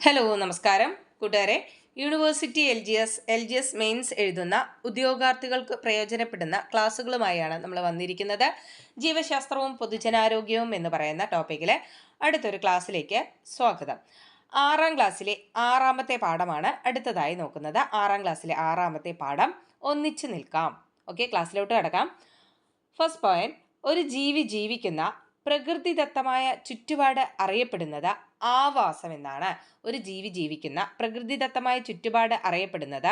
Hello നമസ്കാരം കൂട്ടുകാരെ. University L G S mains എഴുതുന്ന ഉദ്യോഗാർത്ഥികൾക്ക് പ്രയോജനപ്പെടുന്ന ക്ലാസ്സുകളുമായാണ് നമ്മൾ വന്നിരിക്കുന്നത്. ജീവശാസ്ത്രവും പൊതുജനാരോഗ്യവും എന്ന് പറയുന്ന ടോപ്പിക്കിലെ അടുത്തൊരു ക്ലാസ്സിലേക്ക് സ്വാഗതം. 6ാം ക്ലാസ്സിലെ 6ാമത്തെ പാഠമാണ് അടുത്തതായി നോക്കുന്നത്. 6ാം ക്ലാസ്സിലെ 6ാമത്തെ പാഠം ഒന്നിച്ചു നിൽക്കാം. ഓക്കെ, ക്ലാസ്സിലോട്ട് കിടക്കാം. ഫസ്റ്റ് പോയിന്റ്, ഒരു ജീവി ജീവിക്കുന്ന പ്രകൃതിദത്തമായ ചുറ്റുപാട് അറിയപ്പെടുന്നത് ആവാസം എന്നാണ്. ഒരു ജീവി ജീവിക്കുന്ന പ്രകൃതിദത്തമായ ചുറ്റുപാട് അറിയപ്പെടുന്നത്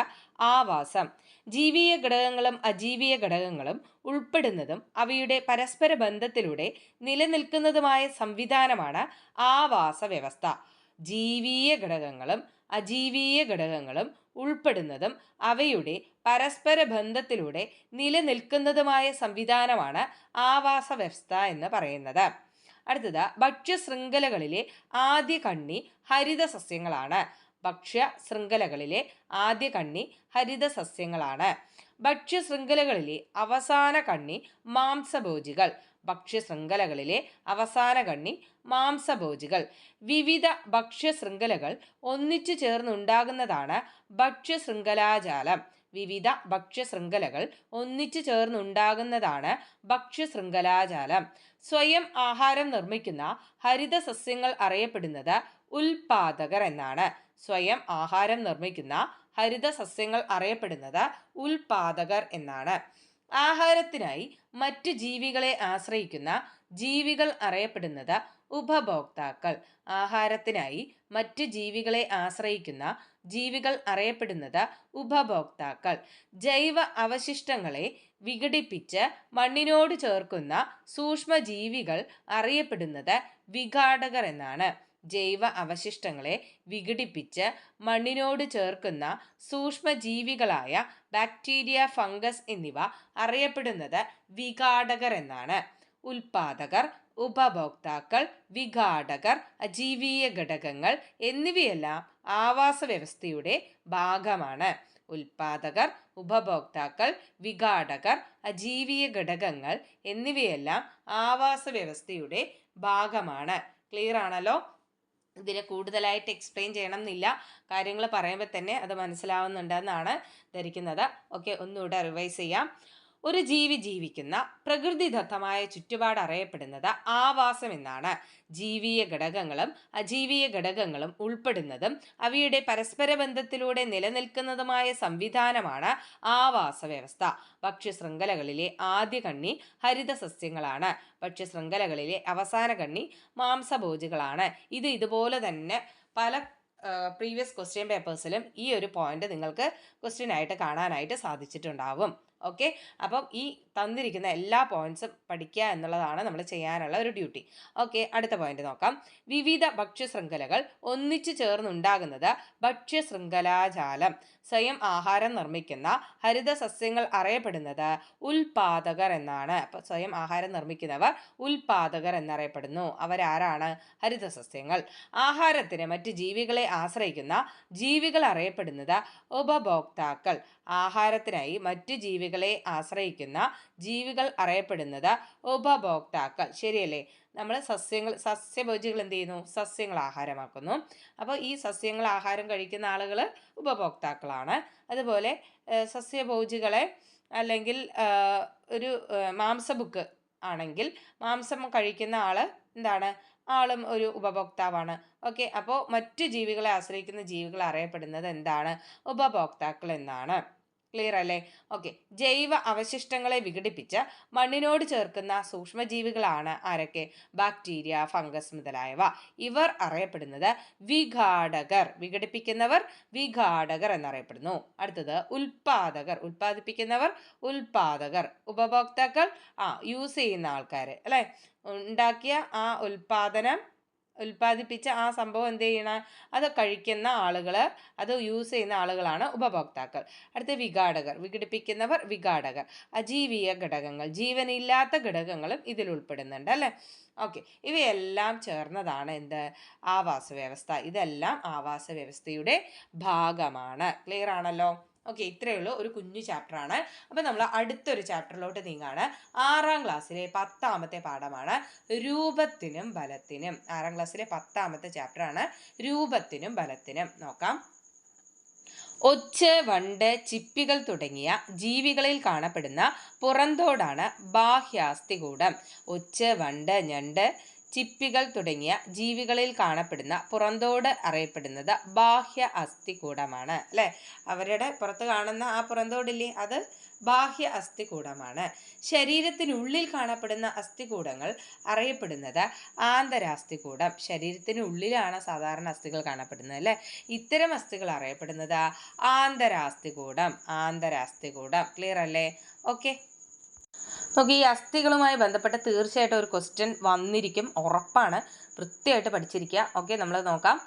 ആവാസം. ജീവിയ ഘടകങ്ങളും അജീവീയ ഘടകങ്ങളും ഉൾപ്പെടുന്നതും അവയുടെ പരസ്പര ബന്ധത്തിലൂടെ നിലനിൽക്കുന്നതുമായ സംവിധാനമാണ് ആവാസ വ്യവസ്ഥ. ജീവിയ ഘടകങ്ങളും അജീവീയ ഘടകങ്ങളും ഉൾപ്പെടുന്നതും അവയുടെ പരസ്പര ബന്ധത്തിലൂടെ നിലനിൽക്കുന്നതുമായ സംവിധാനമാണ് ആവാസ വ്യവസ്ഥ എന്ന് പറയുന്നത്. അടുത്തത്, ഭക്ഷ്യശൃംഖലകളിലെ ആദ്യ കണ്ണി ഹരിത സസ്യങ്ങളാണ്. ഭക്ഷ്യശൃംഖലകളിലെ ആദ്യ കണ്ണി ഹരിത സസ്യങ്ങളാണ്. ഭക്ഷ്യശൃംഖലകളിലെ അവസാന കണ്ണി മാംസഭോജികൾ. ഭക്ഷ്യശൃംഖലകളിലെ അവസാന കണ്ണി മാംസഭോജികൾ. വിവിധ ഭക്ഷ്യശൃംഖലകൾ ഒന്നിച്ചു ചേർന്നുണ്ടാകുന്നതാണ് ഭക്ഷ്യശൃംഖലാജാലം. വിവിധ ഭക്ഷ്യശൃംഖലകൾ ഒന്നിച്ചു ചേർന്നുണ്ടാകുന്നതാണ് ഭക്ഷ്യശൃംഖലാജാലം. സ്വയം ആഹാരം നിർമ്മിക്കുന്ന ഹരിത സസ്യങ്ങൾ അറിയപ്പെടുന്നത് ഉൽപാദകർ എന്നാണ്. സ്വയം ആഹാരം നിർമ്മിക്കുന്ന ഹരിത സസ്യങ്ങൾ അറിയപ്പെടുന്നത് ഉൽപാദകർ എന്നാണ്. ആഹാരത്തിനായി മറ്റു ജീവികളെ ആശ്രയിക്കുന്ന ജീവികൾ അറിയപ്പെടുന്നത് ഉപഭോക്താക്കൾ. ആഹാരത്തിനായി മറ്റു ജീവികളെ ആശ്രയിക്കുന്ന ജീവികൾ അറിയപ്പെടുന്നത് ഉപഭോക്താക്കൾ. ജൈവ അവശിഷ്ടങ്ങളെ വിഘടിപ്പിച്ച് മണ്ണിനോട് ചേർക്കുന്ന സൂക്ഷ്മജീവികൾ അറിയപ്പെടുന്നത് വിഘാടകർ എന്നാണ്. ജൈവ അവശിഷ്ടങ്ങളെ വിഘടിപ്പിച്ച് മണ്ണിനോട് ചേർക്കുന്ന സൂക്ഷ്മജീവികളായ ബാക്ടീരിയ, ഫംഗസ് എന്നിവ അറിയപ്പെടുന്നത് വിഘാടകർ എന്നാണ്. ഉൽപാദകർ, ഉപഭോക്താക്കൾ, വിഘാടകർ, അജീവീയ ഘടകങ്ങൾ എന്നിവയെല്ലാം ആവാസ വ്യവസ്ഥയുടെ ഭാഗമാണ്. ഉൽപാദകർ, ഉപഭോക്താക്കൾ, വിഘാടകർ, അജീവീയ ഘടകങ്ങൾ എന്നിവയെല്ലാം ആവാസ വ്യവസ്ഥയുടെ ഭാഗമാണ്. ക്ലിയർ ആണല്ലോ? ഇതിനെ കൂടുതലായിട്ട് എക്സ്പ്ലെയിൻ ചെയ്യണം എന്നില്ല. കാര്യങ്ങൾ പറയുമ്പോൾ തന്നെ അത് മനസ്സിലാവുന്നുണ്ടെന്നാണ് ധരിക്കുന്നത്. ഓക്കെ, ഒന്നുകൂടെ റിവൈസ് ചെയ്യാം. ഒരു ജീവി ജീവിക്കുന്ന പ്രകൃതിദത്തമായ ചുറ്റുപാട് അറിയപ്പെടുന്നത് ആവാസം എന്നാണ്. ജീവിയ ഘടകങ്ങളും അജീവീയ ഘടകങ്ങളും ഉൾപ്പെടുന്നതും അവയുടെ പരസ്പര ബന്ധത്തിലൂടെ നിലനിൽക്കുന്നതുമായ സംവിധാനമാണ് ആവാസ വ്യവസ്ഥ. ഭക്ഷ്യശൃംഖലകളിലെ ആദ്യ കണ്ണി ഹരിത സസ്യങ്ങളാണ്. ഭക്ഷ്യശൃംഖലകളിലെ അവസാന കണ്ണി മാംസഭോജികളാണ്. ഇതുപോലെ തന്നെ പല പ്രീവിയസ് ക്വസ്റ്റ്യൻ പേപ്പേഴ്സിലും ഈ ഒരു പോയിന്റ് നിങ്ങൾക്ക് ക്വസ്റ്റ്യൻ ആയിട്ട് കാണാനായിട്ട് സാധിച്ചിട്ടുണ്ടാവും. ഓക്കെ, അപ്പം ഈ തന്നിരിക്കുന്ന എല്ലാ പോയിന്റ്സും പഠിക്കുക എന്നുള്ളതാണ് നമ്മൾ ചെയ്യാനുള്ള ഒരു ഡ്യൂട്ടി. ഓക്കെ, അടുത്ത പോയിന്റ് നോക്കാം. വിവിധ ഭക്ഷ്യശൃംഖലകൾ ഒന്നിച്ചു ചേർന്നുണ്ടാകുന്നത് ഭക്ഷ്യശൃംഖലാജാലം. സ്വയം ആഹാരം നിർമ്മിക്കുന്ന ഹരിത സസ്യങ്ങൾ അറിയപ്പെടുന്നത് ഉൽപാദകർ എന്നാണ്. അപ്പോൾ സ്വയം ആഹാരം നിർമ്മിക്കുന്നവർ ഉൽപാദകർ എന്നറിയപ്പെടുന്നു. അവരാരാണ്? ഹരിത സസ്യങ്ങൾ. ആഹാരത്തിന് മറ്റ് ജീവികളെ ആശ്രയിക്കുന്ന ജീവികൾ അറിയപ്പെടുന്നത് ഉപഭോക്താക്കൾ. ആഹാരത്തിനായി മറ്റു ജീവികളെ ആശ്രയിക്കുന്ന ജീവികൾ അറിയപ്പെടുന്നത് ഉപഭോക്താക്കൾ. ശരിയല്ലേ? നമ്മൾ സസ്യഭോജികൾ എന്ത് ചെയ്യുന്നു? സസ്യങ്ങൾ ആഹാരമാക്കുന്നു. അപ്പോൾ ഈ സസ്യങ്ങൾ ആഹാരം കഴിക്കുന്ന ആളുകൾ ഉപഭോക്താക്കളാണ്. അതുപോലെ സസ്യഭോജികളെ അല്ലെങ്കിൽ ഒരു മാംസബുക്ക് ആണെങ്കിൽ മാംസം കഴിക്കുന്ന ആള് എന്താണ്? ആളും ഒരു ഉപഭോക്താവാണ്. ഓക്കെ, അപ്പോൾ മറ്റു ജീവികളെ ആശ്രയിക്കുന്ന ജീവികൾ അറിയപ്പെടുന്നത് എന്താണ്? ഉപഭോക്താക്കൾ എന്നാണ്. ക്ലിയർ അല്ലേ? ഓക്കെ, ജൈവ അവശിഷ്ടങ്ങളെ വിഘടിപ്പിച്ച് മണ്ണിനോട് ചേർക്കുന്ന സൂക്ഷ്മജീവികളാണ് ആരൊക്കെ? ബാക്ടീരിയ, ഫംഗസ് മുതലായവ. ഇവർ അറിയപ്പെടുന്നത് വിഘാടകർ. വിഘടിപ്പിക്കുന്നവർ വിഘാടകർ എന്നറിയപ്പെടുന്നു. അടുത്തത്, ഉൽപാദകർ. ഉൽപ്പാദിപ്പിക്കുന്നവർ ഉൽപാദകർ. ഉപഭോക്താക്കൾ യൂസ് ചെയ്യുന്ന ആൾക്കാർ അല്ലെ? ഉണ്ടാക്കിയ ആ ഉൽപ്പാദിപ്പിച്ച ആ സംഭവം എന്ത് ചെയ്യണം? അത് കഴിക്കുന്ന ആളുകൾ, അത് യൂസ് ചെയ്യുന്ന ആളുകളാണ് ഉപഭോക്താക്കൾ. അടുത്ത വിഘാടകർ. വിഘടിപ്പിക്കുന്നവർ വിഘാടകർ. അജീവീയ ഘടകങ്ങൾ, ജീവനില്ലാത്ത ഘടകങ്ങളും ഇതിൽ ഉൾപ്പെടുന്നുണ്ട് അല്ലേ? ഓക്കെ, ഇവയെല്ലാം ചേർന്നതാണ് എന്ത്? ആവാസ വ്യവസ്ഥ. ഇതെല്ലാം ആവാസ വ്യവസ്ഥയുടെ ഭാഗമാണ്. ക്ലിയർ ആണല്ലോ? ഓക്കെ, ഇത്രയേ ഉള്ളൂ, ഒരു കുഞ്ഞു ചാപ്റ്ററാണ്. അപ്പോൾ നമ്മൾ അടുത്തൊരു ചാപ്റ്ററിലോട്ട് നീങ്ങാണ്. 6ാം ക്ലാസ്സിലെ 10ാമത്തെ പാഠമാണ് രൂപത്തിനും ബലത്തിനും. 6ാം ക്ലാസ്സിലെ 10ാമത്തെ ചാപ്റ്ററാണ് രൂപത്തിനും ബലത്തിനും. നോക്കാം. ഒച്ച്, വണ്ട്, ചിപ്പികൾ തുടങ്ങിയ ജീവികളിൽ കാണപ്പെടുന്ന പുറന്തോടാണ് ബാഹ്യാസ്ഥികൂടം. ഒച്ച്, വണ്ട്, ഞണ്ട്, ചിപ്പികൾ തുടങ്ങിയ ജീവികളിൽ കാണപ്പെടുന്ന പുറന്തോട് അറിയപ്പെടുന്നത് ബാഹ്യ അസ്ഥികൂടമാണ്. അല്ലേ? അവരുടെ പുറത്ത് കാണുന്ന ആ പുറന്തോടില്ലേ, അത് ബാഹ്യ അസ്ഥികൂടമാണ്. ശരീരത്തിനുള്ളിൽ കാണപ്പെടുന്ന അസ്ഥികൂടങ്ങൾ അറിയപ്പെടുന്നത് ആന്തരാസ്ഥികൂടം. ശരീരത്തിനുള്ളിലാണ് സാധാരണ അസ്ഥികൾ കാണപ്പെടുന്നത് അല്ലേ. ഇത്തരം അസ്ഥികൾ അറിയപ്പെടുന്നത് ആന്തരാസ്ഥികൂടം. ആന്തരാസ്ഥികൂടം. ക്ലിയർ അല്ലേ? ഓക്കെ. നോക്കി, ഈ അസ്ഥികളുമായി ബന്ധപ്പെട്ട് തീർച്ചയായിട്ടും ഒരു ക്വസ്റ്റ്യൻ വന്നിരിക്കും, ഉറപ്പാണ്. വൃത്തിയായിട്ട് പഠിച്ചിരിക്കുക. ഓക്കെ, നമ്മൾ നോക്കാം.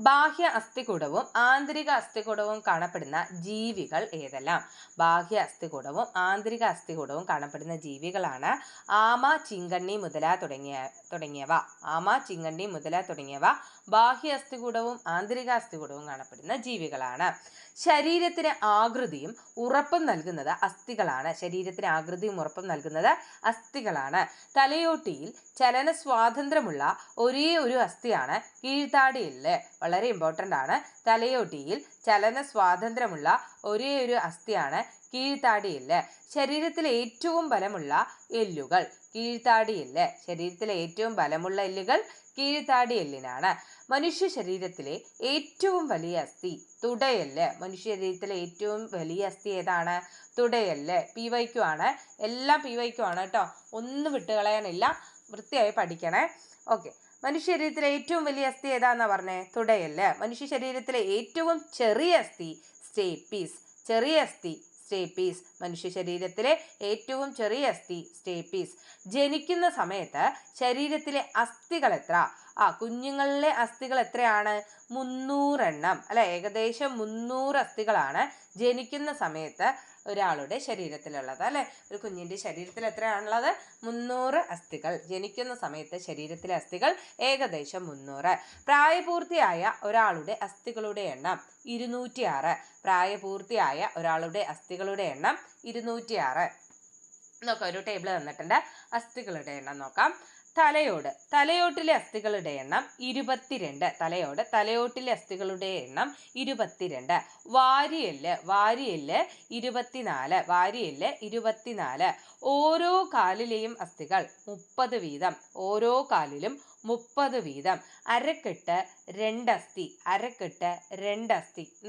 ബാഹ്യ അസ്ഥികൂടവും ആന്തരിക അസ്ഥികൂടവും കാണപ്പെടുന്ന ജീവികൾ ഏതെല്ലാം? ബാഹ്യ അസ്ഥികൂടവും ആന്തരിക അസ്ഥികൂടവും കാണപ്പെടുന്ന ജീവികളാണ് ആമ, ചിങ്കണ്ണി, മുതല തുടങ്ങിയവ. ആമ, ചിങ്കണ്ണി, മുതല തുടങ്ങിയവ ബാഹ്യ അസ്ഥികൂടവും ആന്തരിക അസ്ഥികൂടവും കാണപ്പെടുന്ന ജീവികളാണ്. ശരീരത്തിന് ആകൃതിയും ഉറപ്പും നൽകുന്നത് അസ്ഥികളാണ്. ശരീരത്തിന് ആകൃതിയും ഉറപ്പും നൽകുന്നത് അസ്ഥികളാണ്. തലയോട്ടിയിൽ ചലന സ്വാതന്ത്ര്യമുള്ള ഒരേ ഒരു അസ്ഥിയാണ് കീഴ്ത്താടിയെല്ല്. വളരെ ഇമ്പോർട്ടൻ്റ് ആണ്. തലയോട്ടിയിൽ ചലന സ്വാതന്ത്ര്യമുള്ള ഒരേ ഒരു അസ്ഥിയാണ് കീഴ്ത്താടിയെല്ല്. ശരീരത്തിലെ ഏറ്റവും ബലമുള്ള എല്ലുകൾ കീഴ്ത്താടിയെല്ല്. ശരീരത്തിലെ ഏറ്റവും ബലമുള്ള എല്ലുകൾ കീഴ്ത്താടിയെല്ലിനാണ്. മനുഷ്യ ശരീരത്തിലെ ഏറ്റവും വലിയ അസ്ഥി തുടയെല്ല്. മനുഷ്യ ശരീരത്തിലെ ഏറ്റവും വലിയ അസ്ഥി ഏതാണ്? തുടയെല്ല്. PYQ ആണ്, എല്ലാം PYQ ആണ് കേട്ടോ, ഒന്നും വിട്ടുകളയാനില്ല. വൃത്തിയായി പഠിക്കണേ. ഓക്കെ, മനുഷ്യ ശരീരത്തിലെ ഏറ്റവും വലിയ അസ്ഥി ഏതാന്നാ പറഞ്ഞേ? തുടയെല്ല്. മനുഷ്യ ശരീരത്തിലെ ഏറ്റവും ചെറിയ അസ്ഥി സ്റ്റേപ്പീസ്. ചെറിയ അസ്ഥി സ്റ്റേപ്പീസ്. മനുഷ്യ ശരീരത്തിലെ ഏറ്റവും ചെറിയ അസ്ഥി സ്റ്റേപ്പീസ്. ജനിക്കുന്ന സമയത്ത് ശരീരത്തിലെ അസ്ഥികൾ എത്ര? കുഞ്ഞുങ്ങളിലെ അസ്ഥികൾ എത്രയാണ്? 300 എണ്ണം അല്ലെ. ഏകദേശം 300 അസ്ഥികളാണ് ജനിക്കുന്ന സമയത്ത് ഒരാളുടെ ശരീരത്തിലുള്ളത് അല്ലെ. ഒരു കുഞ്ഞിൻ്റെ ശരീരത്തിൽ എത്രയാണുള്ളത്? 300 അസ്ഥികൾ. ജനിക്കുന്ന സമയത്ത് ശരീരത്തിലെ അസ്ഥികൾ ഏകദേശം 300. പ്രായപൂർത്തിയായ ഒരാളുടെ അസ്ഥികളുടെ എണ്ണം 206. പ്രായപൂർത്തിയായ ഒരാളുടെ അസ്ഥികളുടെ എണ്ണം 206. നോക്കാം, ഒരു ടേബിൾ തന്നിട്ടുണ്ട്. അസ്ഥികളുടെ എണ്ണം നോക്കാം. തലയോട്ടിലെ അസ്ഥികളുടെ എണ്ണം 22. തലയോട്ടിലെ അസ്ഥികളുടെ എണ്ണം 22. വാരിയെല്ല് 24. ഓരോ കാലിലെയും അസ്ഥികൾ 30 വീതം. ഓരോ കാലിലും 30 വീതം. അരക്കെട്ട് 2 അസ്ഥി.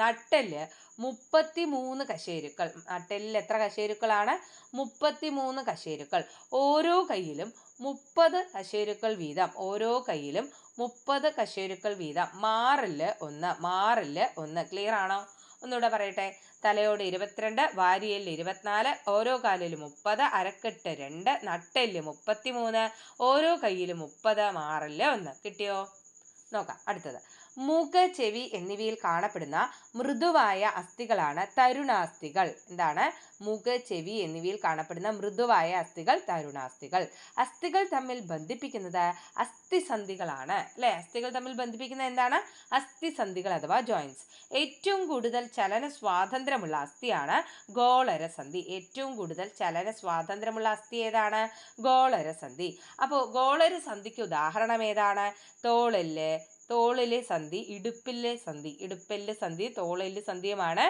നട്ടെല്ല് 33 കശേരുക്കൾ. നട്ടെല്ലിൽ എത്ര കശേരുക്കളാണ്? 33 കശേരുക്കൾ. ഓരോ കൈയിലും 30 കശേരുക്കൾ വീതം. ഓരോ കൈയിലും 30 കശേരുക്കൾ വീതം. മാറില് 1. ക്ലിയർ ആണോ? ഒന്നുകൂടെ പറയട്ടെ. തലയോട് 22, വാരിയെല്ല് 24, ഓരോ കാലിലും 30, അരക്കെട്ട് 2, നട്ടെല്ല് 33, ഓരോ കൈയിലും 30, മാറില് 1. കിട്ടിയോ? നോക്കാം അടുത്തത്. മൂക്ക്, ചെവി എന്നിവയിൽ കാണപ്പെടുന്ന മൃദുവായ അസ്ഥികളാണ് തരുണാസ്ഥികൾ. എന്താണ്? മൂക്ക്, ചെവി എന്നിവയിൽ കാണപ്പെടുന്ന മൃദുവായ അസ്ഥികൾ തരുണാസ്ഥികൾ. അസ്ഥികൾ തമ്മിൽ ബന്ധിപ്പിക്കുന്നത് അസ്ഥിസന്ധികളാണ് അല്ലെ. അസ്ഥികൾ തമ്മിൽ ബന്ധിപ്പിക്കുന്നത് എന്താണ്? അസ്ഥിസന്ധികൾ അഥവാ ജോയിൻസ്. ഏറ്റവും കൂടുതൽ ചലന സ്വാതന്ത്ര്യമുള്ള അസ്ഥിയാണ് ഗോളരസന്ധി. ഏറ്റവും കൂടുതൽ ചലന സ്വാതന്ത്ര്യമുള്ള അസ്ഥി ഏതാണ്? ഗോളരസന്ധി. അപ്പോൾ ഗോളരസന്ധിക്ക് ഉദാഹരണം ഏതാണ്? തോളിലെ സന്ധി, ഇടുപ്പിലെ സന്ധി, തോളെല്ല് സന്ധിയുമാണ്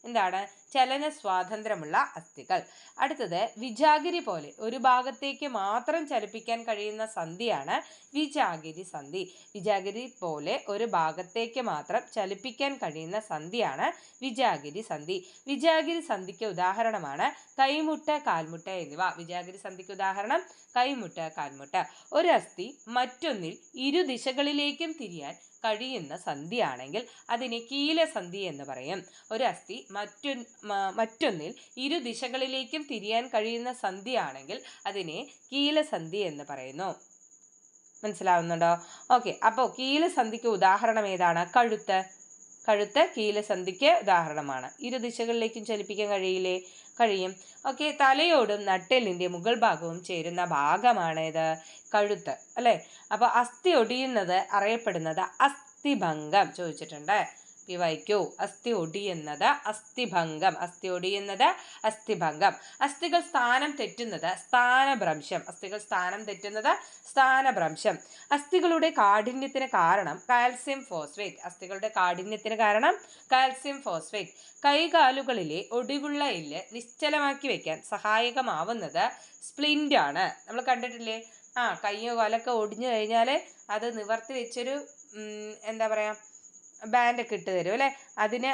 എന്താണ്? ചലന സ്വാതന്ത്ര്യമുള്ള അസ്ഥികൾ. അടുത്തത് വിജാഗിരി പോലെ ഒരു ഭാഗത്തേക്ക് മാത്രം ചലിപ്പിക്കാൻ കഴിയുന്ന സന്ധിയാണ് വിജാഗിരി സന്ധി. വിജാഗിരി പോലെ ഒരു ഭാഗത്തേക്ക് മാത്രം ചലിപ്പിക്കാൻ കഴിയുന്ന സന്ധിയാണ് വിജാഗിരി സന്ധി. വിജാഗിരി സന്ധിക്ക് ഉദാഹരണമാണ് കൈമുട്ട്, കാൽമുട്ട് എന്നിവ. വിജാഗിരി സന്ധിക്ക് ഉദാഹരണം കൈമുട്ട്, കാൽമുട്ട്. ഒരു അസ്ഥി മറ്റൊന്നിൽ ഇരുദിശകളിലേക്കും തിരിയാൻ കഴിയുന്ന സന്ധിയാണെങ്കിൽ അതിനെ കീലസന്ധി എന്ന് പറയും. ഒരു അസ്ഥി മറ്റൊന്നിൽ ഇരുദിശകളിലേക്കും തിരിയാൻ കഴിയുന്ന സന്ധിയാണെങ്കിൽ അതിനെ കീലസന്ധി എന്ന് പറയുന്നു. മനസ്സിലാവുന്നുണ്ടോ? ഓക്കെ, അപ്പോൾ കീലസന്ധിക്ക് ഉദാഹരണം ഏതാണ്? കഴുത്ത് കീലസന്ധിക്ക് ഉദാഹരണമാണ്. ഇരുദിശകളിലേക്കും ചലിപ്പിക്കാൻ കഴിയും. ഓക്കെ, തലയോടും നട്ടെല്ലിൻ്റെ മുകൾ ഭാഗവും ചേരുന്ന ഭാഗമാണേത്? കഴുത്ത് അല്ലേ. അപ്പോൾ അസ്ഥി ഒടിയുന്നത് അറിയപ്പെടുന്നത് അസ്ഥിഭംഗം ചോദിച്ചിട്ടുണ്ട്. വായിക്കൂ. അസ്ഥി ഒടിയുന്നത് അസ്ഥിഭംഗം. അസ്ഥി ഒടിയുന്നത് അസ്ഥിഭംഗം. അസ്ഥികൾ സ്ഥാനം തെറ്റുന്നത് സ്ഥാനഭ്രംശം. അസ്ഥികൾ സ്ഥാനം തെറ്റുന്നത് സ്ഥാനഭ്രംശം. അസ്ഥികളുടെ കാഠിന്യത്തിന് കാരണം കാൽസ്യം ഫോസ്ഫേറ്റ്. അസ്ഥികളുടെ കാഠിന്യത്തിന് കാരണം കാൽസ്യം ഫോസ്ഫേറ്റ്. കൈകാലുകളിലെ ഒടിവുള്ള എല്ല് നിശ്ചലമാക്കി വെക്കാൻ സഹായകമാവുന്നത് സ്പ്ലിന്റ് ആണ്. നമ്മൾ കണ്ടിട്ടില്ലേ? കയ്യോ കാലൊക്കെ ഒടിഞ്ഞു കഴിഞ്ഞാൽ അത് നിവർത്തി വെച്ചൊരു എന്താ പറയുക, ബാൻഡൊക്കെ ഇട്ട് തരും അല്ലേ? അതിനെ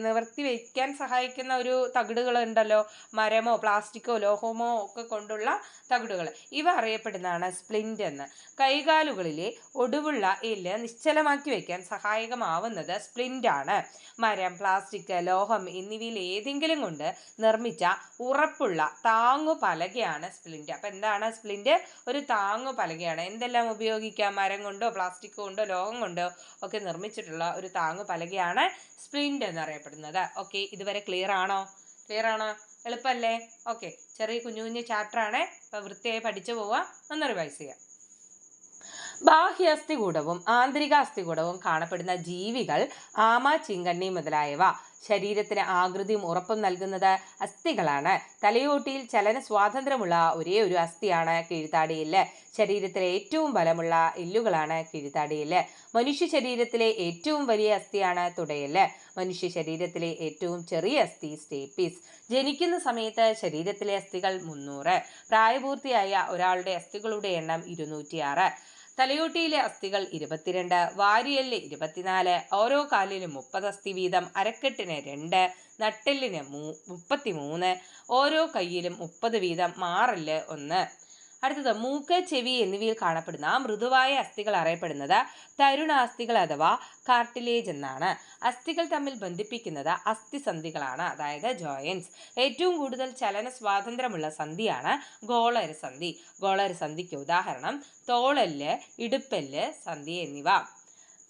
നിവർത്തി വയ്ക്കാൻ സഹായിക്കുന്ന ഒരു തകിടുകളുണ്ടല്ലോ, മരമോ പ്ലാസ്റ്റിക്കോ ലോഹമോ ഒക്കെ കൊണ്ടുള്ള തകിടുകൾ. ഇവ അറിയപ്പെടുന്നതാണ് സ്പ്ലിന്റ് എന്ന്. കൈകാലുകളിലെ ഒടിവുള്ള എല്ല് നിശ്ചലമാക്കി വയ്ക്കാൻ സഹായകമാവുന്നത് സ്പ്ലിന്റ് ആണ്. മരം, പ്ലാസ്റ്റിക്, ലോഹം എന്നിവയിൽ ഏതെങ്കിലും കൊണ്ട് നിർമ്മിച്ച ഉറപ്പുള്ള താങ്ങു പലകയാണ് സ്പ്ലിന്റ്. അപ്പം എന്താണ് സ്പ്ലിന്റ്? ഒരു താങ്ങു പലകയാണ്. എന്തെല്ലാം ഉപയോഗിക്കാം? മരം കൊണ്ടോ പ്ലാസ്റ്റിക് കൊണ്ടോ ലോഹം കൊണ്ടോ ഒക്കെ നിർമ്മിച്ചിട്ടുള്ള ഒരു താങ്ങു പലകയാണ് സ്പ്ലിന്റ് എന്നറിയപ്പെടുന്നത്. ഓക്കെ, ഇതുവരെ ക്ലിയർ ആണോ? എളുപ്പമല്ലേ? ഓക്കെ, ചെറിയ കുഞ്ഞു ചാപ്റ്റർ ആണ്. ഇപ്പൊ വൃത്തിയായി പഠിച്ചു പോവുക. ഒന്ന് റിവൈസ് ചെയ്യാം. ബാഹ്യ അസ്ഥികൂടവും ആന്തരിക അസ്ഥികൂടവും കാണപ്പെടുന്ന ജീവികൾ ആമ, ചിങ്കണ്ണി മുതലായവ. ശരീരത്തിന് ആകൃതിയും ഉറപ്പും നൽകുന്നത് അസ്ഥികളാണ്. തലയോട്ടിയിൽ ചലന സ്വാതന്ത്ര്യമുള്ള ഒരേ ഒരു അസ്ഥിയാണ് കീഴ്ത്താടിയെല്ല്. ശരീരത്തിലെ ഏറ്റവും ബലമുള്ള എല്ലുകളാണ് കീഴ്ത്താടിയെല്ല്. മനുഷ്യ ശരീരത്തിലെ ഏറ്റവും വലിയ അസ്ഥിയാണ് തുടയെല്ല്. മനുഷ്യ ശരീരത്തിലെ ഏറ്റവും ചെറിയ അസ്ഥി സ്റ്റേപ്പീസ്. ജനിക്കുന്ന സമയത്ത് ശരീരത്തിലെ അസ്ഥികൾ 300. പ്രായപൂർത്തിയായ ഒരാളുടെ അസ്ഥികളുടെ എണ്ണം 206. തലയോട്ടിയിലെ അസ്ഥികൾ 22, വാരിയെല്ല് 24, ഓരോ കാലിലും 30 അസ്ഥി വീതം, അരക്കെട്ടിന് 2, നട്ടെല്ലിന് 33, ഓരോ കൈയിലും 30 വീതം, മാറെല്ല് 1. അടുത്തത് മൂക്ക്, ചെവി എന്നിവയിൽ കാണപ്പെടുന്ന മൃദുവായ അസ്ഥികൾ അറിയപ്പെടുന്നത് തരുണാസ്ഥികൾ അഥവാ കാർട്ടിലേജ് എന്നാണ്. അസ്ഥികൾ തമ്മിൽ ബന്ധിപ്പിക്കുന്നത് അസ്ഥിസന്ധികളാണ്, അതായത് ജോയിൻസ്. ഏറ്റവും കൂടുതൽ ചലന സ്വാതന്ത്ര്യമുള്ള സന്ധിയാണ് ഗോളരസന്ധി. ഗോളരസന്ധിക്ക് ഉദാഹരണം തോളെല്ല്, ഇടുപ്പെല്ല് സന്ധി എന്നിവ.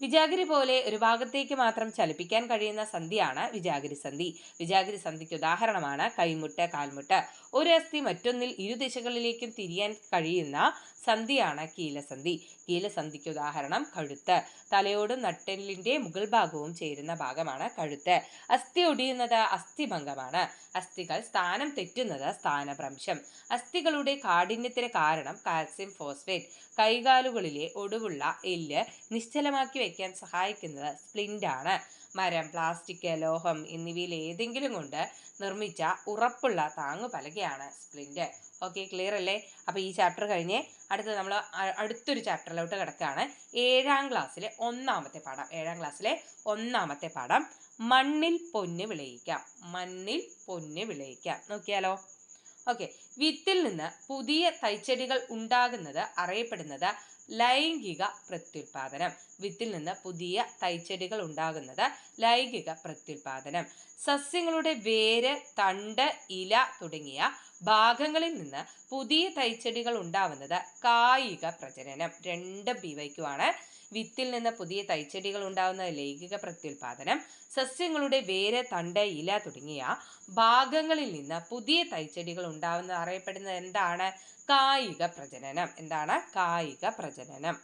വിജാഗിരി പോലെ ഒരു ഭാഗത്തേക്ക് മാത്രം ചലിപ്പിക്കാൻ കഴിയുന്ന സന്ധിയാണ് വിജാഗിരി സന്ധി. വിജാഗിരി സന്ധിക്ക് ഉദാഹരണമാണ് കൈമുട്ട്, കാൽമുട്ട്. ഒരു അസ്ഥി മറ്റൊന്നിൽ ഇരുദിശകളിലേക്കും തിരിയാൻ കഴിയുന്ന സന്ധിയാണ് കീലസന്ധി. കീലസന്ധിക്ക് ഉദാഹരണം കഴുത്ത്. തലയോടും നട്ടെല്ലിന്റെ മുകൾ ഭാഗവും ചേരുന്ന ഭാഗമാണ് കഴുത്ത്. അസ്ഥി ഒടിയുന്നത് അസ്ഥിഭംഗമാണ്. അസ്ഥികൾ സ്ഥാനം തെറ്റുന്നത് സ്ഥാനഭ്രംശം. അസ്ഥികളുടെ കാഠിന്യത്തിന് കാരണം കാൽസ്യം ഫോസ്ഫേറ്റ്. കൈകാലുകളിലെ ഒടിവുള്ള എല്ല് നിശ്ചലമാക്കി വയ്ക്കാൻ സഹായിക്കുന്നത് സ്പ്ലിന്റ് ആണ്. മരം, പ്ലാസ്റ്റിക്, ലോഹം എന്നിവയിൽ ഏതെങ്കിലും കൊണ്ട് നിർമ്മിച്ച ഉറപ്പുള്ള താങ്ങു പലകയാണ് സ്പ്ലിന്റ്. ഓക്കെ, ക്ലിയർ അല്ലേ? അപ്പോൾ ഈ ചാപ്റ്റർ കഴിഞ്ഞ് നമ്മൾ അടുത്തൊരു ചാപ്റ്ററിലോട്ട് കിടക്കുകയാണ്. 7ാം ക്ലാസ്സിലെ ഒന്നാമത്തെ പാഠം മണ്ണിൽ പൊന്ന് വിളയിക്കാം. മണ്ണിൽ പൊന്ന് വിളയിക്കാം. നോക്കിയാലോ? ഓക്കെ, വിത്തിൽ നിന്ന് പുതിയ തൈച്ചെടികൾ ഉണ്ടാകുന്നത് അറിയപ്പെടുന്നത് ലൈംഗിക പ്രത്യുൽപാദനം. വിത്തിൽ നിന്ന് പുതിയ തൈച്ചെടികൾ ഉണ്ടാകുന്നത് ലൈംഗിക പ്രത്യുൽപാദനം. സസ്യങ്ങളുടെ വേര്, തണ്ട്, ഇല തുടങ്ങിയ ഭാഗങ്ങളിൽ നിന്ന് പുതിയ തൈച്ചെടികൾ ഉണ്ടാവുന്നത് കായിക പ്രജനനം. 2 BYQ. വിത്തിൽ നിന്ന് പുതിയ തൈച്ചെടികൾ ഉണ്ടാകുന്ന ലൈംഗിക പ്രത്യുൽപാദനം. സസ്യങ്ങളുടെ വേര്, തണ്ട്, ഇല തുടങ്ങിയ ഭാഗങ്ങളിൽ നിന്ന് പുതിയ തൈച്ചെടികൾ ഉണ്ടാവുന്നത് അറിയപ്പെടുന്നത് എന്താണ്? കായിക പ്രജനനം. എന്താണ് കായിക പ്രജനനം?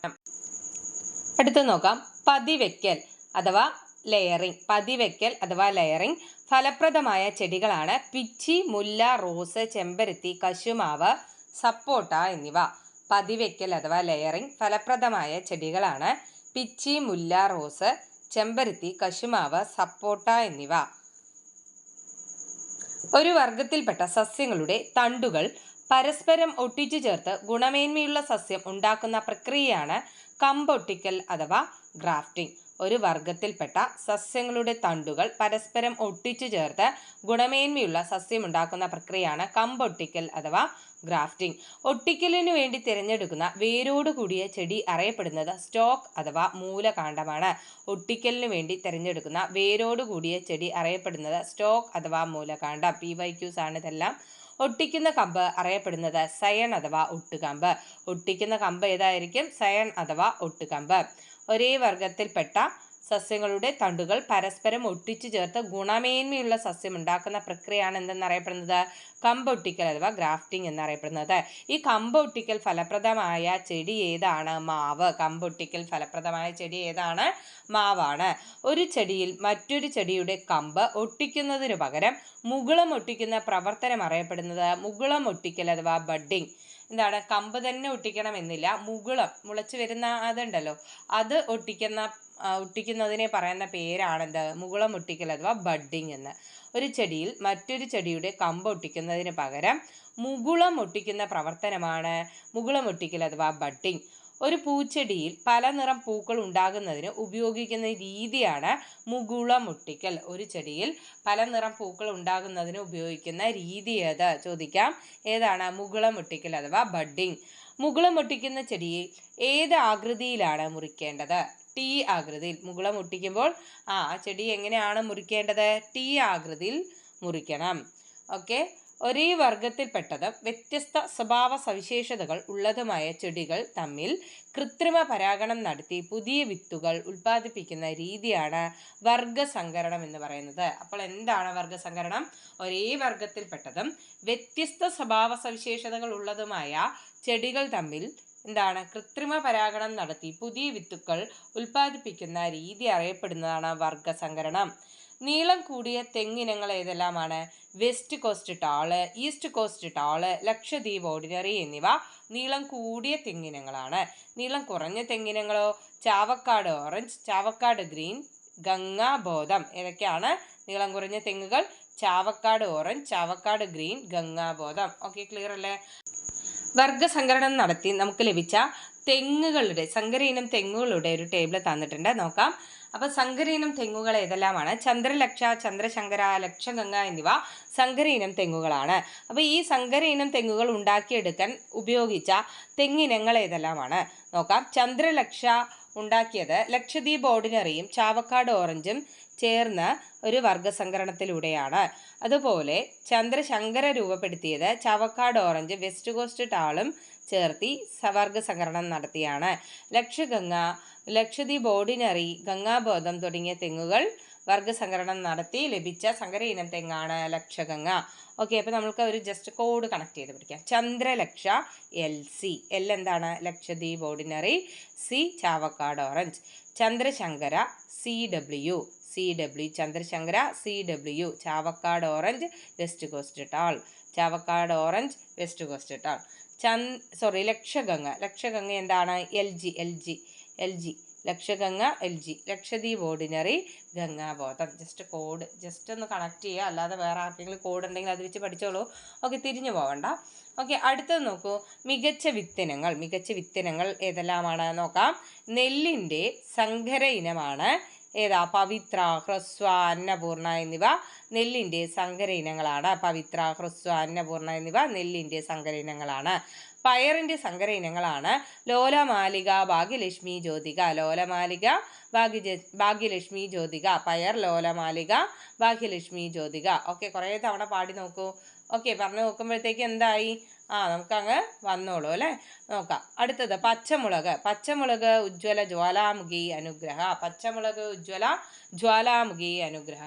അടുത്ത് നോക്കാം, പതിവെക്കൽ അഥവാ ലെയറിംഗ്. പതിവെക്കൽ അഥവാ ലെയറിംഗ് ഫലപ്രദമായ ചെടികളാണ് പിച്ചി, മുല്ല, റോസ്, ചെമ്പരത്തി, കശുമാവ്, സപ്പോട്ട എന്നിവ. പതിവെക്കൽ അഥവാ ലെയറിംഗ് ഫലപ്രദമായ ചെടികളാണ് പിച്ചി, മുല്ല, റോസ്, ചെമ്പരത്തി, കശുമാവ്, സപ്പോട്ട എന്നിവ. ഒരു വർഗത്തിൽപ്പെട്ട സസ്യങ്ങളുടെ തണ്ടുകൾ പരസ്പരം ഒട്ടിച്ചു ചേർത്ത് ഗുണമേന്മയുള്ള സസ്യം ഉണ്ടാക്കുന്ന പ്രക്രിയയാണ് കമ്പൊട്ടിക്കൽ അഥവാ ഗ്രാഫ്റ്റിംഗ്. ഒരു വർഗത്തിൽപ്പെട്ട സസ്യങ്ങളുടെ തണ്ടുകൾ പരസ്പരം ഒട്ടിച്ചു ചേർത്ത് ഗുണമേന്മയുള്ള സസ്യം ഉണ്ടാക്കുന്ന പ്രക്രിയയാണ് കമ്പൊട്ടിക്കൽ അഥവാ ഗ്രാഫ്റ്റിംഗ്. ഒട്ടിക്കലിനു വേണ്ടി തിരഞ്ഞെടുക്കുന്ന വേരോട് കൂടിയ ചെടി അറിയപ്പെടുന്നത് സ്റ്റോക്ക് അഥവാ മൂലകാണ്ഡമാണ്. ഒട്ടിക്കലിനു വേണ്ടി തിരഞ്ഞെടുക്കുന്ന വേരോട് കൂടിയ ചെടി അറിയപ്പെടുന്നത് സ്റ്റോക്ക് അഥവാ മൂലകാണ്ഡം. PYQs ആണ് ഇതെല്ലാം. ഒട്ടിക്കുന്ന കമ്പ് അറിയപ്പെടുന്നത് സയൺ അഥവാ ഒട്ടുകമ്പ്. ഒട്ടിക്കുന്ന കമ്പ് ഏതായിരിക്കും? സയൺ അഥവാ ഒട്ടുകമ്പ്. ഒരേ വർഗത്തിൽപ്പെട്ട സസ്യങ്ങളുടെ തണ്ടുകൾ പരസ്പരം ഒട്ടിച്ചു ചേർത്ത് ഗുണമേന്മയുള്ള സസ്യം ഉണ്ടാക്കുന്ന പ്രക്രിയയാണ് എന്തെന്നറിയപ്പെടുന്നത്? കമ്പൊട്ടിക്കൽ അഥവാ ഗ്രാഫ്റ്റിംഗ് എന്നറിയപ്പെടുന്നത്. ഈ കമ്പൊട്ടിക്കൽ ഫലപ്രദമായ ചെടി ഏതാണ്? മാവ്. കമ്പൊട്ടിക്കൽ ഫലപ്രദമായ ചെടി ഏതാണ്? മാവാണ്. ഒരു ചെടിയിൽ മറ്റൊരു ചെടിയുടെ കമ്പ് ഒട്ടിക്കുന്നതിനു പകരം മുകുളം ഒട്ടിക്കുന്ന പ്രവർത്തനം അറിയപ്പെടുന്നത് മുകുളം ഒട്ടിക്കൽ അഥവാ ബഡ്ഡിംഗ്. എന്താണ്? കമ്പ് തന്നെ ഒട്ടിക്കണം എന്നില്ല, മുകുളം മുളച്ചു വരുന്ന അതുണ്ടല്ലോ, അത് ഒട്ടിക്കുന്നതിനെ പറയുന്ന പേരാണെന്ത്? മുകുളം ഒട്ടിക്കൽ അഥവാ ബഡ്ഡിംഗ് എന്ന്. ഒരു ചെടിയിൽ മറ്റൊരു ചെടിയുടെ കമ്പ് ഒട്ടിക്കുന്നതിന് പകരം മുകുളം ഒട്ടിക്കുന്ന പ്രവർത്തനമാണ് മുകുളം ഒട്ടിക്കൽ അഥവാ ബഡ്ഡിംഗ്. ഒരു പൂച്ചെടിയിൽ പല നിറം പൂക്കൾ ഉണ്ടാകുന്നതിന് ഉപയോഗിക്കുന്ന രീതിയാണ് മുകുളം ഒട്ടിക്കൽ. ഒരു ചെടിയിൽ പല നിറം പൂക്കൾ ഉണ്ടാകുന്നതിന് ഉപയോഗിക്കുന്ന രീതി ഏത്? ചോദിക്കാം. ഏതാണ്? മുകുളം ഒട്ടിക്കൽ അഥവാ ബഡ്ഡിംഗ്. മുകുളം ഒട്ടിക്കുന്ന ചെടിയിൽ ഏത് ആകൃതിയിലാണ് മുറിക്കേണ്ടത്? ടി ആകൃതിയിൽ. മുകുളം ഒട്ടിക്കുമ്പോൾ ആ ചെടി എങ്ങനെയാണ് മുറിക്കേണ്ടത്? ടി ആകൃതിയിൽ മുറിക്കണം. ഓക്കെ. ഒരേ വർഗത്തിൽപ്പെട്ടതും വ്യത്യസ്ത സ്വഭാവ സവിശേഷതകൾ ഉള്ളതുമായ ചെടികൾ തമ്മിൽ കൃത്രിമ പരാഗണം നടത്തി പുതിയ വിത്തുകൾ ഉൽപ്പാദിപ്പിക്കുന്ന രീതിയാണ് വർഗസങ്കരണം എന്ന് പറയുന്നത്. അപ്പോൾ എന്താണ് വർഗസങ്കരണം? ഒരേ വർഗത്തിൽപ്പെട്ടതും വ്യത്യസ്ത സ്വഭാവ സവിശേഷതകൾ ഉള്ളതുമായ ചെടികൾ തമ്മിൽ എന്താണ്? കൃത്രിമ പരാഗണം നടത്തി പുതിയ വിത്തുകൾ ഉൽപ്പാദിപ്പിക്കുന്ന രീതി അറിയപ്പെടുന്നതാണ് വർഗസങ്കരണം. നീളം കൂടിയ തെങ്ങിനങ്ങൾ ഏതെല്ലാമാണ്? West coast tall, east coast tall, Lakshadweep ordinary എന്നിവ നീളം കൂടിയ തെങ്ങിനങ്ങളാണ്. നീളം കുറഞ്ഞ തെങ്ങിനങ്ങളോ? Chavakkad orange, Chavakkad green, Gangabodham. ഏതൊക്കെയാണ് നീളം കുറഞ്ഞ തെങ്ങുകൾ? Chavakkad orange, Chavakkad green, Gangabodham. Okay, clear അല്ലേ? വർഗസങ്കരണം നടത്തി നമുക്ക് ലഭിച്ച തെങ്ങുകളുടെ സങ്കര ഇനം തെങ്ങുകളുടെ ഒരു ടേബിൾ തന്നിട്ടുണ്ട്, നോക്കാം. അപ്പോൾ സങ്കര ഇനം തെങ്ങുകൾ ഏതെല്ലാമാണ്? ചന്ദ്രലക്ഷ, ചന്ദ്രശങ്കര, ലക്ഷഗംഗ എന്നിവ സങ്കര ഇനം തെങ്ങുകളാണ്. അപ്പോൾ ഈ സങ്കര ഇനം തെങ്ങുകൾ ഉണ്ടാക്കിയെടുക്കാൻ ഉപയോഗിച്ച തെങ്ങിനങ്ങൾ ഏതെല്ലാമാണ്? നോക്കാം. ചന്ദ്രലക്ഷ ഉണ്ടാക്കിയത് ലക്ഷദ്വീപ് ഓർഡിനറിയും ചാവക്കാട് ഓറഞ്ചും ചേർന്ന് ഒരു വർഗസങ്കരണത്തിലൂടെയാണ്. അതുപോലെ ചന്ദ്രശങ്കര രൂപപ്പെടുത്തിയത് ചാവക്കാട് ഓറഞ്ച് വെസ്റ്റ് കോസ്റ്റ് ടാളും ചേർത്തി വർഗസങ്കരണം നടത്തിയാണ്. ലക്ഷഗംഗ, ലക്ഷദ്വീപ് ഓർഡിനറി, ഗംഗാബോധം തുടങ്ങിയ തെങ്ങുകൾ വർഗസങ്കരണം നടത്തി ലഭിച്ച സങ്കര ഇനം തെങ്ങാണ് ലക്ഷഗംഗ. ഓക്കെ, അപ്പോൾ നമുക്ക് ഒരു ജസ്റ്റ് കോഡ് കണക്ട് ചെയ്ത് പിടിക്കാം. ചന്ദ്രലക്ഷ LC, L എന്താണ്? Lakshadweep ordinary, C Chavakkad orange. Chandrasankara CW, Chandrasankara CW, Chavakkad orange west coast tall, Chavakkad orange west coast tall. Lakshaganga എന്താണ്? LG, Lakshaganga LG, Lakshadweep ordinary, Gangabodham. Just code just ഒന്ന് കണക്ട് ചെയ്യുക, അല്ലാതെ വേറെ ആർക്കെങ്കിലും കോഡ് ഉണ്ടെങ്കിൽ അത് വെച്ച് പഠിച്ചോളൂ. ഓക്കെ, തിരിഞ്ഞു പോകണ്ട. ഓക്കെ, അടുത്തത് നോക്കൂ. മികച്ച വിത്തിനങ്ങൾ ഏതെല്ലാമാണ്? നോക്കാം. നെല്ലിൻ്റെ സങ്കര ഇനമാണ് ഏതാ? പവിത്ര, ഹ്രസ്വ, അന്നപൂർണ എന്നിവ നെല്ലിൻ്റെ സങ്കര ഇനങ്ങളാണ്. പവിത്ര, ഹ്രസ്വ, അന്നപൂർണ എന്നിവ നെല്ലിൻ്റെ സങ്കര ഇനങ്ങളാണ്. പയറിൻ്റെ സങ്കര ഇനങ്ങളാണ് ലോലമാലിക, ഭാഗ്യലക്ഷ്മി, ജ്യോതിക. ലോലമാലിക, ഭാഗ്യലക്ഷ്മി, ജ്യോതിക. പയർ, ലോലമാലിക, ഭാഗ്യലക്ഷ്മി, ജ്യോതിക. ഓക്കെ, കുറേ തവണ പാടി നോക്കൂ. ഓക്കെ, പറഞ്ഞു നോക്കുമ്പോഴത്തേക്ക് എന്തായി? നമുക്കങ്ങ് വന്നോളൂ അല്ലേ. നോക്കാം. അടുത്തത് പച്ചമുളക് ഉജ്ജ്വല ജ്വാലാമുഖി അനുഗ്രഹ. പച്ചമുളക് ഉജ്ജ്വല ജ്വാലാമുഖി അനുഗ്രഹ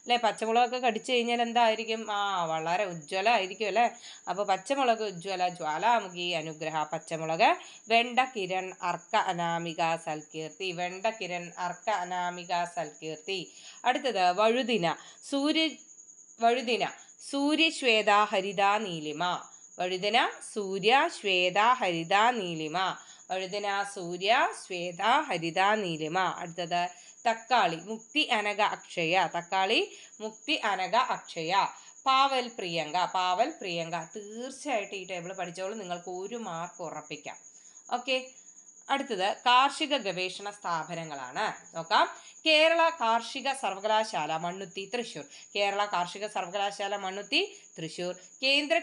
അല്ലേ. പച്ചമുളകൊക്കെ കടിച്ചു കഴിഞ്ഞാൽ എന്തായിരിക്കും? വളരെ ഉജ്ജ്വല ആയിരിക്കും അല്ലേ. അപ്പോൾ പച്ചമുളക് ഉജ്ജ്വല ജ്വാലാമുഖി അനുഗ്രഹ. പച്ചമുളക്. വെണ്ട കിരൺ അർക്ക അനാമിക സൽകീർത്തി. വെണ്ട കിരൺ അർക്ക അനാമിക സൽകീർത്തി. അടുത്തത് വഴുതിന സൂര്യശ്വേത ഹരിത നീലിമ. വഴുതന സൂര്യ ശ്വേത ഹരിത നീലിമ. വഴുതന സൂര്യ ശ്വേത ഹരിത നീലിമ. അടുത്തത് തക്കാളി മുക്തി അനഘ അക്ഷയ. തക്കാളി മുക്തി അനഘ അക്ഷയ. പാവൽ പ്രിയങ്ക. തീർച്ചയായിട്ടും ഈ ടേബിൾ പഠിച്ചോളൂ, നിങ്ങൾക്ക് 1 മാർക്ക് ഉറപ്പിക്കാം. ഓക്കെ, അടുത്തത് കാർഷിക ഗവേഷണ സ്ഥാപനങ്ങളാണ്. നോക്കാം. കേരള കാർഷിക സർവകലാശാല മണ്ണുത്തി, തൃശ്ശൂർ. കേരള കാർഷിക സർവകലാശാല മണ്ണുത്തി, തൃശ്ശൂർ. കേന്ദ്ര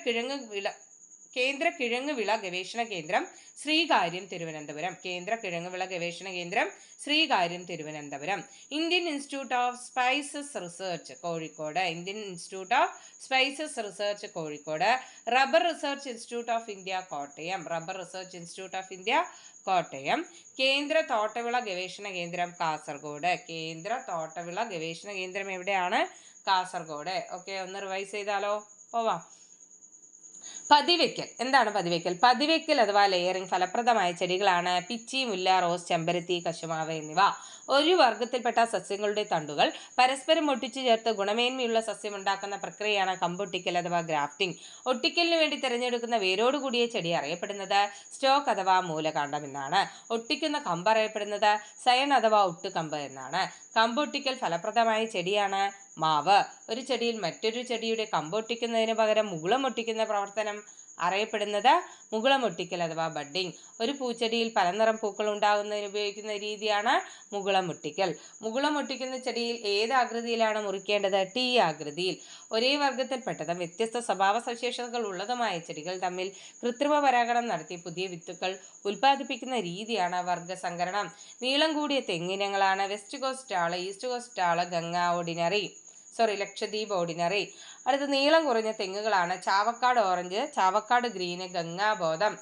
കേന്ദ്ര കിഴങ്ങുവിള ഗവേഷണ കേന്ദ്രം ശ്രീകാര്യം തിരുവനന്തപുരം. കേന്ദ്ര കിഴങ്ങുവിള ഗവേഷണ കേന്ദ്രം Sreekaryam Thiruvananthapuram. Indian institute of spices research Kozhikode. Indian institute of spices research Kozhikode. Rubber research institute of India Kottayam. Rubber research institute of India Kottayam. കേന്ദ്ര തോട്ടവിള ഗവേഷണ കേന്ദ്രം കാസർഗോഡ്. കേന്ദ്ര തോട്ടവിള ഗവേഷണ കേന്ദ്രം എവിടെയാണ്? കാസർഗോഡ്. ഓക്കെ, ഒന്ന് റിവൈസ് ചെയ്താലോ? പോവാം. പതിവയ്ക്കൽ. എന്താണ് പതിവയ്ക്കൽ? പതിവയ്ക്കൽ അഥവാ ലെയറിംഗ് ഫലപ്രദമായ ചെടികളാണ് പിച്ചി, മുല്ല, റോസ്, ചെമ്പരത്തി, കശുമാവ് എന്നിവ. ഒരു വർഗത്തിൽപ്പെട്ട സസ്യങ്ങളുടെ തണ്ടുകൾ പരസ്പരം ഒട്ടിച്ചു ചേർത്ത് ഗുണമേന്മയുള്ള സസ്യം ഉണ്ടാക്കുന്ന പ്രക്രിയയാണ് കമ്പൊട്ടിക്കൽ അഥവാ ഗ്രാഫ്റ്റിംഗ്. ഒട്ടിക്കലിന് വേണ്ടി തിരഞ്ഞെടുക്കുന്ന വേരോട് കൂടിയ ചെടി അറിയപ്പെടുന്നത് സ്റ്റോക്ക് അഥവാ മൂലകാണ്ഡം എന്നാണ്. ഒട്ടിക്കുന്ന കമ്പ് അറിയപ്പെടുന്നത് സയൺ അഥവാ ഒട്ടുകമ്പ് എന്നാണ്. കമ്പൊട്ടിക്കൽ ഫലപ്രദമായ ചെടിയാണ് മാവ്. ഒരു ചെടിയിൽ മറ്റൊരു ചെടിയുടെ കമ്പൊട്ടിക്കുന്നതിന് പകരം മുകുളം ഒട്ടിക്കുന്ന പ്രവർത്തനം അറിയപ്പെടുന്നത് മുകുളമൊട്ടിക്കൽ അഥവാ ബഡ്ഡിംഗ്. ഒരു പൂച്ചെടിയിൽ പല നിറം പൂക്കൾ ഉണ്ടാകുന്നതിന് ഉപയോഗിക്കുന്ന രീതിയാണ് മുകുളമൊട്ടിക്കൽ. മുകുളമൊട്ടിക്കുന്ന ചെടിയിൽ ഏത് ആകൃതിയിലാണ് മുറിക്കേണ്ടത്? ടി ആകൃതിയിൽ. ഒരേ വർഗത്തിൽപ്പെട്ടതും വ്യത്യസ്ത സ്വഭാവ സവിശേഷതകൾ ഉള്ളതുമായ ചെടികൾ തമ്മിൽ കൃത്രിമ പരാഗണം നടത്തി പുതിയ വിത്തുകൾ ഉൽപ്പാദിപ്പിക്കുന്ന രീതിയാണ് വർഗസങ്കരണം. നീളം കൂടിയ തെങ്ങിനങ്ങളാണ് west coast tall, east coast tall, Lakshadweep ordinary. അടുത്ത നീളം കുറഞ്ഞ തെങ്ങുകളാണ് ചാവക്കാട് ഓറഞ്ച്, ചാവക്കാട് ഗ്രീന്, ഗംഗാബോധം.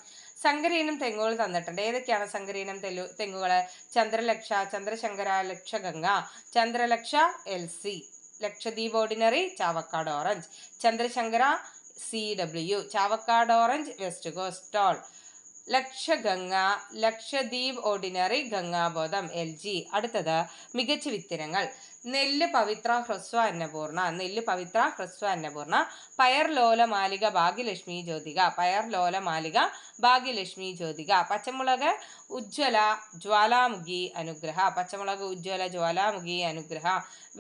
സങ്കരയിനം തെങ്ങുകൾ തന്നിട്ടുണ്ട്. ഏതൊക്കെയാണ് സങ്കരയിനം തെങ്ങുകൾ? Chandralaksha, Chandrasankara, Lakshaganga, Chandralaksha LC, Lakshadweep ordinary, Chavakkad orange, Chandrasankara CW, Chavakkad orange, west coast tall, Lakshaganga, Lakshadweep ordinary, Gangabodham LG. അടുത്തത് മികച്ച വിത്തിനങ്ങൾ. നെല്ല് പവിത്ര, ഹ്രസ്വ അന്നപൂർണ, നെല്ല് പവിത്ര, ഹ്രസ്വ അന്നപൂർണ. പയർ ലോല മാലിക, ഭാഗ്യലക്ഷ്മി, ജ്യോതിക, പയർ ലോല മാലിക, ഭാഗ്യലക്ഷ്മി, ജ്യോതിക. പച്ചമുളക് ഉജ്ജ്വല, ജ്വാലാമുഖി, അനുഗ്രഹ, പച്ചമുളക് ഉജ്ജ്വല, ജ്വാലാമുഖി, അനുഗ്രഹ.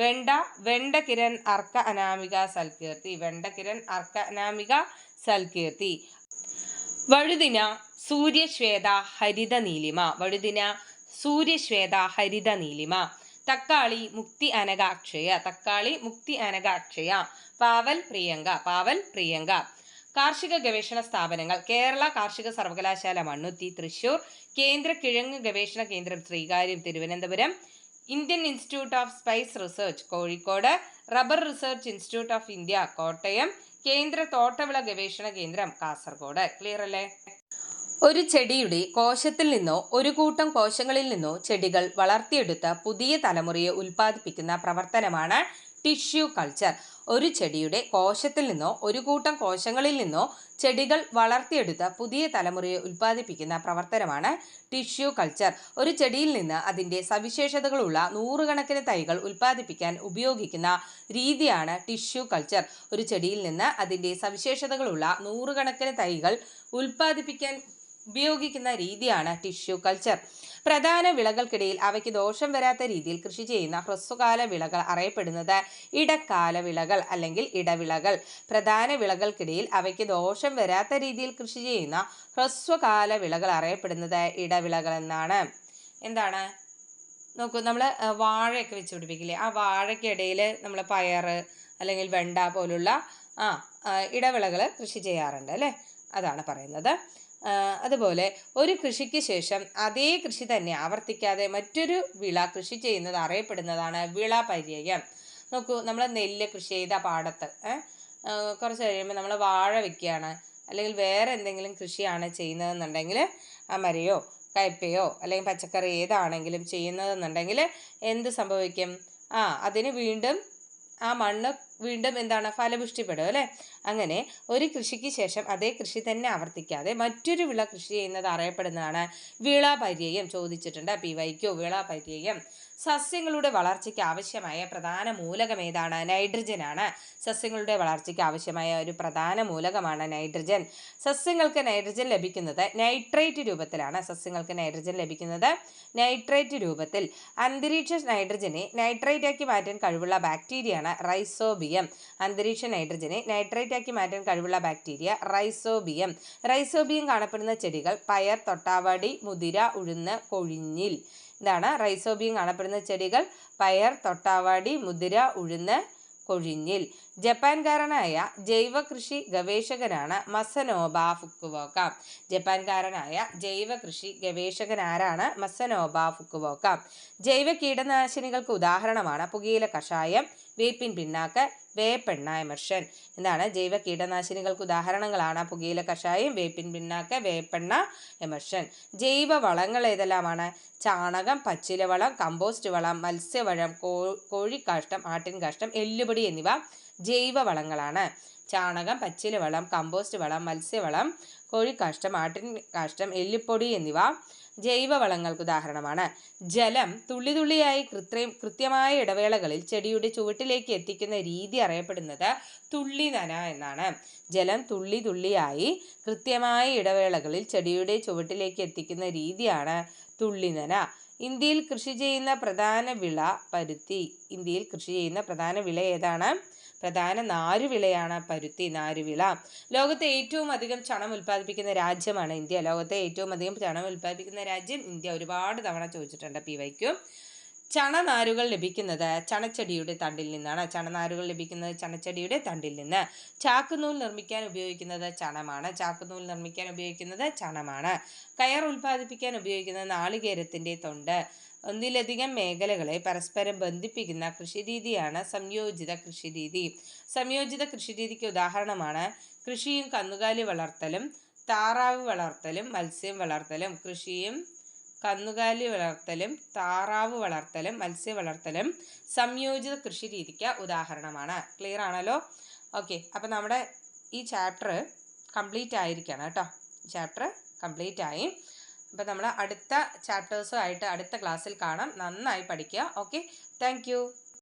വെണ്ട വെണ്ടകിരൺ, അർക്ക അനാമിക, സൽകീർത്തി, വെണ്ടകിരൺ, അർക്ക അനാമിക, സൽകീർത്തി. വഴുതിന സൂര്യശ്വേത, ഹരിത നീലിമ, വഴുതിന സൂര്യശ്വേത, ഹരിത നീലിമ. തക്കാളി മുക്തി അനക അക്ഷയ, തക്കാളി മുക്തി അനക അക്ഷയ. പാവൽ പ്രിയങ്ക, പാവൽ പ്രിയങ്ക. കാർഷിക ഗവേഷണ സ്ഥാപനങ്ങൾ. കേരള കാർഷിക സർവകലാശാല മണ്ണുത്തി തൃശൂർ, കേന്ദ്ര കിഴങ്ങ് ഗവേഷണ കേന്ദ്രം Sreekaryam Thiruvananthapuram, Indian institute of spice research Kozhikode, rubber research institute of India Kottayam, കേന്ദ്ര തോട്ടവിള ഗവേഷണ കേന്ദ്രം കാസർഗോഡ്. ക്ലിയർ അല്ലേ? ഒരു ചെടിയുടെ കോശത്തിൽ നിന്നോ ഒരു കൂട്ടം കോശങ്ങളിൽ നിന്നോ ചെടികൾ വളർത്തിയെടുത്ത പുതിയ തലമുറയെ ഉൽപ്പാദിപ്പിക്കുന്ന പ്രവർത്തനമാണ് ടിഷ്യൂ കൾച്ചർ. ഒരു ചെടിയുടെ കോശത്തിൽ നിന്നോ ഒരു കൂട്ടം കോശങ്ങളിൽ നിന്നോ ചെടികൾ വളർത്തിയെടുത്ത പുതിയ തലമുറയെ ഉൽപ്പാദിപ്പിക്കുന്ന പ്രവർത്തനമാണ് ടിഷ്യൂ കൾച്ചർ. ഒരു ചെടിയിൽ നിന്ന് അതിൻ്റെ സവിശേഷതകളുള്ള നൂറുകണക്കിന് തൈകൾ ഉൽപ്പാദിപ്പിക്കാൻ ഉപയോഗിക്കുന്ന രീതിയാണ് ടിഷ്യൂ കൾച്ചർ. ഒരു ചെടിയിൽ നിന്ന് അതിൻ്റെ സവിശേഷതകളുള്ള നൂറുകണക്കിന് തൈകൾ ഉൽപ്പാദിപ്പിക്കാൻ ഉപയോഗിക്കുന്ന രീതിയാണ് ടിഷ്യൂ കൾച്ചർ. പ്രധാന വിളകൾക്കിടയിൽ അവയ്ക്ക് ദോഷം വരാത്ത രീതിയിൽ കൃഷി ചെയ്യുന്ന ഹ്രസ്വകാല വിളകൾ അറിയപ്പെടുന്നത് ഇടക്കാല വിളകൾ അല്ലെങ്കിൽ ഇടവിളകൾ. പ്രധാന വിളകൾക്കിടയിൽ അവയ്ക്ക് ദോഷം വരാത്ത രീതിയിൽ കൃഷി ചെയ്യുന്ന ഹ്രസ്വകാല വിളകൾ അറിയപ്പെടുന്നത് ഇടവിളകൾ എന്നാണ്. എന്താണ്? നോക്കൂ, നമ്മൾ വാഴയൊക്കെ വെച്ച് പിടിപ്പിക്കില്ലേ? ആ വാഴയ്ക്കിടയിൽ നമ്മൾ പയർ അല്ലെങ്കിൽ വെണ്ട പോലുള്ള ഇടവിളകൾ കൃഷി ചെയ്യാറുണ്ട് അല്ലേ? അതാണ് പറയുന്നത്. അതുപോലെ ഒരു കൃഷിക്ക് ശേഷം അതേ കൃഷി തന്നെ ആവർത്തിക്കാതെ മറ്റൊരു വിള കൃഷി ചെയ്യുന്നത് അറിയപ്പെടുന്നതാണ് വിളപര്യയം. നോക്കൂ, നമ്മൾ നെല്ല് കൃഷി ചെയ്ത പാടത്ത് കുറച്ച് കഴിയുമ്പോൾ നമ്മൾ വാഴ വെക്കുകയാണ് അല്ലെങ്കിൽ വേറെ എന്തെങ്കിലും കൃഷിയാണ് ചെയ്യുന്നതെന്നുണ്ടെങ്കിൽ അമരയോ കയ്പയോ അല്ലെങ്കിൽ പച്ചക്കറി ഏതാണെങ്കിലും ചെയ്യുന്നതെന്നുണ്ടെങ്കിൽ എന്ത് സംഭവിക്കും? അതിന് വീണ്ടും ആ മണ്ണ് വീണ്ടും എന്താണ് ഫലപുഷ്ടിപ്പെടും അല്ലേ? അങ്ങനെ ഒരു കൃഷിക്ക് ശേഷം അതേ കൃഷി തന്നെ ആവർത്തിക്കാതെ മറ്റൊരു വിള കൃഷി ചെയ്യുന്നത് അറിയപ്പെടുന്നതാണ് വിളപര്യയം. ചോദിച്ചിട്ടുണ്ട് PYQ. വിളപര്യയം. സസ്യങ്ങളുടെ വളർച്ചയ്ക്ക് ആവശ്യമായ പ്രധാന മൂലകം ഏതാണ്? നൈട്രജനാണ്. സസ്യങ്ങളുടെ വളർച്ചയ്ക്ക് ആവശ്യമായ ഒരു പ്രധാന മൂലകമാണ് നൈട്രജൻ. സസ്യങ്ങൾക്ക് നൈട്രജൻ ലഭിക്കുന്നത് നൈട്രേറ്റ് രൂപത്തിലാണ്. സസ്യങ്ങൾക്ക് നൈട്രജൻ ലഭിക്കുന്നത് നൈട്രേറ്റ് രൂപത്തിൽ. അന്തരീക്ഷ നൈട്രജനെ നൈട്രേറ്റ് ആക്കി മാറ്റാൻ കഴിവുള്ള ബാക്ടീരിയയാണ് റൈസോബിയം. അന്തരീക്ഷ നൈട്രജനെ നൈട്രേറ്റ് ആക്കി മാറ്റാൻ കഴിവുള്ള ബാക്ടീരിയ റൈസോബിയം. റൈസോബിയം കാണപ്പെടുന്ന ചെടികൾ പയർ, തൊട്ടാവാടി, മുതിര, ഉഴുന്ന്, കൊഴിഞ്ഞിൽ. ഇതാണ് റൈസോബിയം കാണപ്പെടുന്ന ചെടികൾ പയർ, തൊട്ടാവാടി, മുതിര, ഉഴുന്ന്, കൊഴിഞ്ഞിൽ. ജപ്പാൻകാരനായ ജൈവ കൃഷി ഗവേഷകനാണ് മസനോബ ഫുക്കുവോക്ക. ജപ്പാൻകാരനായ ജൈവ കൃഷി ഗവേഷകൻ ആരാണ്? മസനോബ ഫുക്കുവോക്ക. ജൈവ കീടനാശിനികൾക്ക് ഉദാഹരണമാണ് പുകയില കഷായം, വേപ്പിൻ പിണ്ണാക്ക്, വേപ്പെണ്ണ, എമർഷൻ. എന്താണ്? ജൈവ കീടനാശിനികൾക്ക് ഉദാഹരണങ്ങളാണ് പുകയില കഷായം, വേപ്പിൻ പിണ്ണാക്ക്, വേപ്പെണ്ണ, എമർഷൻ. ജൈവ വളങ്ങൾ ഏതെല്ലാമാണ്? ചാണകം, പച്ചിലവളം, കമ്പോസ്റ്റ് വളം, മത്സ്യവളം, കോഴിക്കാഷ്ടം, ആട്ടിൻകാഷ്ടം, എല്ലുപൊടി എന്നിവ ജൈവ വളങ്ങളാണ്. ചാണകം, പച്ചിലവളം, കമ്പോസ്റ്റ് വളം, മത്സ്യവളം, കോഴിക്കാഷ്ടം, ആട്ടിൻകാഷ്ടം, എല്ലുപൊടി എന്നിവ ജൈവവളങ്ങൾക്ക് ഉദാഹരണമാണ്. ജലം തുള്ളിതുള്ളിയായി കൃത്യമായ ഇടവേളകളിൽ ചെടിയുടെ ചുവട്ടിലേക്ക് എത്തിക്കുന്ന രീതി അറിയപ്പെടുന്നത് തുള്ളിനന എന്നാണ്. ജലം തുള്ളിതുള്ളിയായി കൃത്യമായ ഇടവേളകളിൽ ചെടിയുടെ ചുവട്ടിലേക്ക് എത്തിക്കുന്ന രീതിയാണ് തുള്ളിനന. ഇന്ത്യയിൽ കൃഷി ചെയ്യുന്ന പ്രധാന വിള പരുത്തി. ഇന്ത്യയിൽ കൃഷി ചെയ്യുന്ന പ്രധാന വിള ഏതാണ്? പ്രധാന നാരുവിളയാണ് പരുത്തി, നാരുവിള. ലോകത്തെ ഏറ്റവും അധികം ചണം ഉൽപ്പാദിപ്പിക്കുന്ന രാജ്യമാണ് ഇന്ത്യ. ലോകത്തെ ഏറ്റവും അധികം ചണം ഉൽപ്പാദിപ്പിക്കുന്ന രാജ്യം ഇന്ത്യ. ഒരുപാട് തവണ ചോദിച്ചിട്ടുണ്ട് PYQ. ചണനാരുകൾ ലഭിക്കുന്നത് ചണച്ചെടിയുടെ തണ്ടിൽ നിന്നാണ്. ചണനാരുകൾ ലഭിക്കുന്നത് ചണച്ചെടിയുടെ തണ്ടിൽ നിന്ന്. ചാക്കുനൂൽ നിർമ്മിക്കാൻ ഉപയോഗിക്കുന്നത് ചണമാണ്. ചാക്കുനൂൽ നിർമ്മിക്കാൻ ഉപയോഗിക്കുന്നത് ചണമാണ്. കയർ ഉൽപ്പാദിപ്പിക്കാൻ ഉപയോഗിക്കുന്നത് നാളികേരത്തിൻ്റെ തൊണ്ട്. ഒന്നിലധികം മേഖലകളെ പരസ്പരം ബന്ധിപ്പിക്കുന്ന കൃഷിരീതിയാണ് സംയോജിത കൃഷിരീതി. സംയോജിത കൃഷിരീതിക്ക് ഉദാഹരണമാണ് കൃഷിയും കന്നുകാലി വളർത്തലും, താറാവ് വളർത്തലും, മത്സ്യം വളർത്തലും. കൃഷിയും കന്നുകാലി വളർത്തലും, താറാവ് വളർത്തലും, മത്സ്യ വളർത്തലും സംയോജിത കൃഷി രീതിക്ക് ഉദാഹരണമാണ്. ക്ലിയർ ആണല്ലോ? ഓക്കെ, അപ്പം നമ്മുടെ ഈ ചാപ്റ്റർ കംപ്ലീറ്റ് ആയിരിക്കണം കേട്ടോ. ചാപ്റ്റർ കംപ്ലീറ്റ് ആയി. അപ്പം നമ്മൾ അടുത്ത ചാപ്റ്റേഴ്സുമായിട്ട് അടുത്ത ക്ലാസ്സിൽ കാണാം. നന്നായി പഠിക്കുക. Okay, thank you.